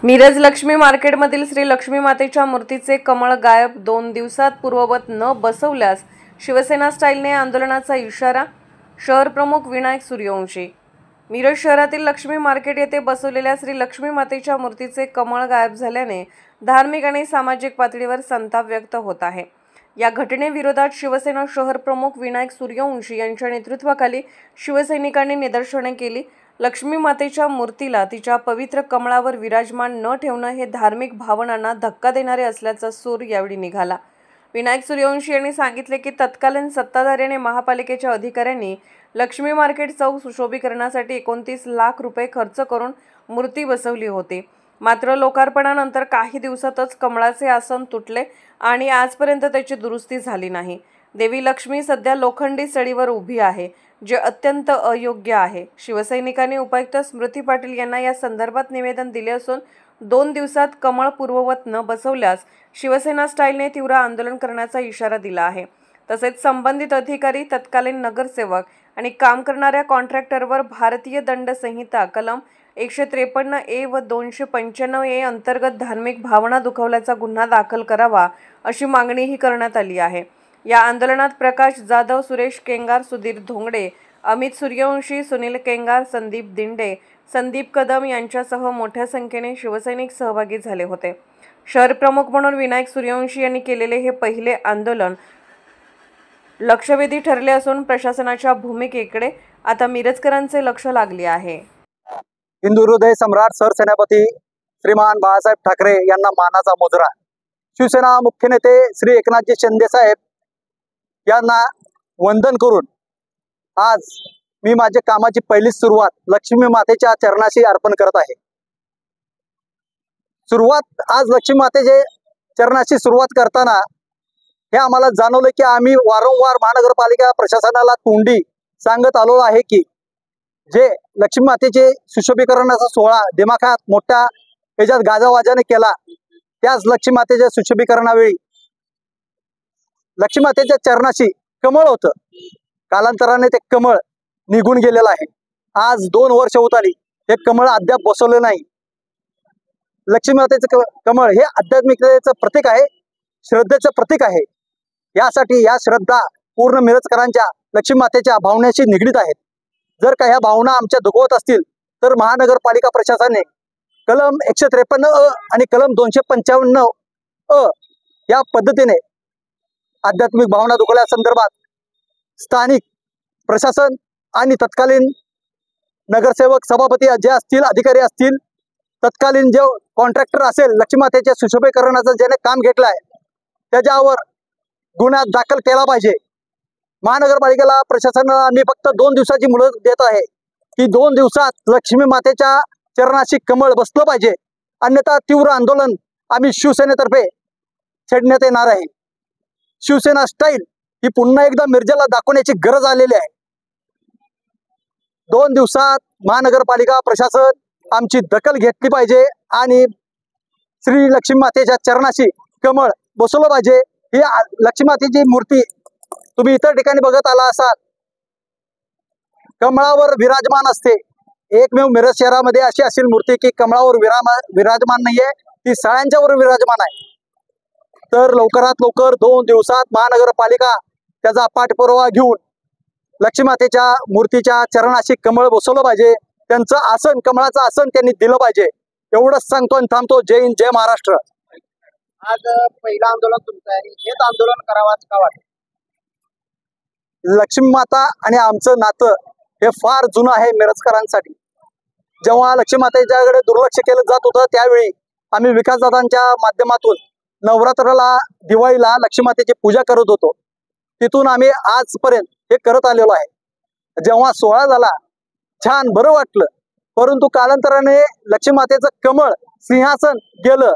मिरज लक्ष्मी मार्केटमधील श्री लक्ष्मी मातेच्या मूर्तीचे कमळ गायब, 2 दिवसात पूर्ववत न बसवल्यास शिवसेना स्टाईलने आंदोलनाचा इशारा, शहर प्रमुख विनायक सूर्यवंशी। मिरज शहरातील लक्ष्मी मार्केट येथे बसवलेल्या श्री लक्ष्मी मातेच्या मूर्तीचे कमळ गायब झाल्याने धार्मिक आणि सामाजिक पातळीवर संताप व्यक्त होत आहे। या घटनेविरोधात शिवसेना शहर प्रमुख विनायक सूर्यवंशी यांच्या नेतृत्वाखाली शिवसैनिकांनी निदर्शने केली। लक्ष्मी मातेच्या मूर्तीला तिच्या पवित्र कमळावर विराजमान न ठेवणं हे धार्मिक भावनांना धक्का देणारे असल्याचा सूर यावेळी निघाला। विनायक सूर्यवंशी यांनी सांगितले की तत्कालीन सत्ताधारी आणि महापालिकेच्या अधिकाऱ्यांनी लक्ष्मी मार्केट चौक सुशोभीकरणासाठी 29 लाख रुपये खर्च करून मूर्ती बसवली होती। मात्र लोकार्पणानंतर काही दिवसातच कमळाचे आसन तुटले आणि आजपर्यंत त्याची दुरुस्ती झाली नाही। देवी लक्ष्मी सध्या लोखंडी सळीवर उभी आहे, जे अत्यंत अयोग्य आहे। शिवसैनिकांनी उपायुक्त स्मृती पाटील यांना या संदर्भात निवेदन दिले असून 2 दिवसात कमळ पूर्ववत न बसवल्यास शिवसेना स्टाईलने तीव्र आंदोलन करण्याचा इशारा दिला आहे। तसेच संबंधित अधिकारी, तत्कालीन नगरसेवक आणि काम करणाऱ्या कॉन्ट्रॅक्टरवर भारतीय दंड संहिता कलम 153A व 295A अंतर्गत धार्मिक भावना दुखावल्याचा गुन्हा दाखल करावा अशी मागणीही करण्यात आली आहे। या आंदोलनात प्रकाश जाधव, सुरेश केंगार, सुधीर धोंगडे, अमित सूर्यवंशी, सुनील केंगार, संदीप दिंडे, संदीप कदम यांच्यासह मोठ्या संख्येने शिवसैनिक सहभागी झाले होते। शहर प्रमुख म्हणून विनायक सूर्यवंशी यांनी केलेले हे पहिले आंदोलन लक्षवेधी ठरले असून प्रशासनाच्या भूमिकेकडे आता मिरजकरांचे लक्ष लागले आहे। हिंदू हृदय सम्राट सरसेनापती श्रीमान बाळासाहेब ठाकरे यांना मानाचा मुजरा। शिवसेना मुख्य नेते श्री एकनाथजी शिंदे साहेब यांना वंदन करून आज मी माझ्या कामाची पहिली सुरुवात लक्ष्मी मातेच्या चरणाशी अर्पण करत आहे। आज लक्ष्मी मातेच्या चरणाशी सुरुवात करताना हे आम्हाला जाणवलं की आम्ही वारंवार महानगरपालिका प्रशासनाला तोंडी सांगत आलो आहे की जे लक्ष्मी मातेचे सुशोभीकरणाचा सोहळा दिमाखात मोठ्या याच्यात गाजावाजाने केला, त्याच लक्ष्मी मातेच्या सुशोभीकरणावेळी लक्ष्मी मातेच्या चरणाशी कमळ होतं। कालांतराने ते कमळ निघून गेलेलं आहे। आज 2 वर्ष होत आली, हे कमळ अद्याप बसवलं नाही। लक्ष्मी मातेचं कमळ हे आध्यात्मिकतेचं प्रतीक आहे, श्रद्धेचं प्रतीक आहे। यासाठी या श्रद्धा पूर्ण मिरजकरांच्या लक्ष्मी मातेच्या भावनेशी निगडीत आहेत। जर का ह्या भावना आमच्या दुखवत असतील तर महानगरपालिका प्रशासनाने कलम 153A आणि कलम 255A या पद्धतीने आध्यात्मिक भावना दुखवल्यासंदर्भात स्थानिक प्रशासन आणि तत्कालीन नगरसेवक, सभापती जे असतील, अधिकारी असतील, तत्कालीन जो कॉन्ट्रॅक्टर असेल लक्ष्मी मातेच्या सुशोभीकरणाचं ज्याने काम घेतलंय त्याच्यावर गुन्हा दाखल केला पाहिजे। महानगरपालिकेला प्रशासनाला आम्ही फक्त 2 दिवसाची मुदत देत आहे की 2 दिवसात लक्ष्मी मातेच्या चरणाशी कमळ बसलं पाहिजे, अन्यथा तीव्र आंदोलन आम्ही शिवसेनेतर्फे छेडण्यात येणार आहे। शिवसेना स्टाईल ही पुन्हा एकदा मिरजेला दाखवण्याची गरज आलेली आहे। 2 दिवसात महानगरपालिका प्रशासन आमची दखल घेतली पाहिजे आणि श्री लक्ष्मी मातेच्या चरणाशी कमळ बसवलं पाहिजे। ही लक्ष्मी मातेची मूर्ती तुम्ही इतर ठिकाणी बघत आला असाल, कमळावर विराजमान असते। एकमेव मिरज शहरामध्ये अशी असेल मूर्ती की कमळावर विराजमान नाहीये, ती सळ्यांच्यावर विराजमान आहे। तर लवकरात लवकर 2 दिवसात महानगरपालिका त्याचा पाठपुरावा घेऊन लक्ष्मी मातेच्या मूर्तीच्या चरणाशी कमळ बसवलं पाहिजे। त्यांचं आसन, कमळाचं आसन त्यांनी दिलं पाहिजे। एवढंच सांगतो आणि थांबतो। जय हिंद, जय महाराष्ट्र। आज पहिलं आंदोलन तुमचं आहे, हेच आंदोलन करावंच का वाटतं? लक्ष्मी माता आणि आमचं नातं हे फार जुनं आहे मिरजकरांसाठी। जेव्हा लक्ष्मी मातेच्याकडे दुर्लक्ष केलं जात होतं त्यावेळी आम्ही विकासदादांच्या माध्यमातून नवरात्राला, दिवाळीला लक्ष्मी मातेची पूजा करत होतो। तिथून आम्ही आजपर्यंत हे करत आलेलो आहे। जेव्हा सोहळा झाला छान बरं वाटलं, परंतु कालांतराने लक्ष्मी मातेचं कमळ, सिंहासन गेलं।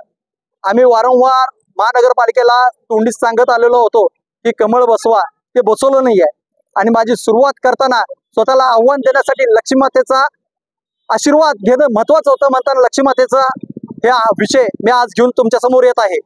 आम्ही वारंवार महानगरपालिकेला तोंडीच सांगत आलेलो होतो की कमळ बसवा, ते बसवलं नाहीये। आणि माझी सुरुवात करताना स्वतःला आव्हान देण्यासाठी लक्ष्मी मातेचा आशीर्वाद घेणं महत्वाचं होतं म्हणताना लक्ष्मी मातेचा हा विषय मी आज घेऊन तुमच्या समोर येत आहे।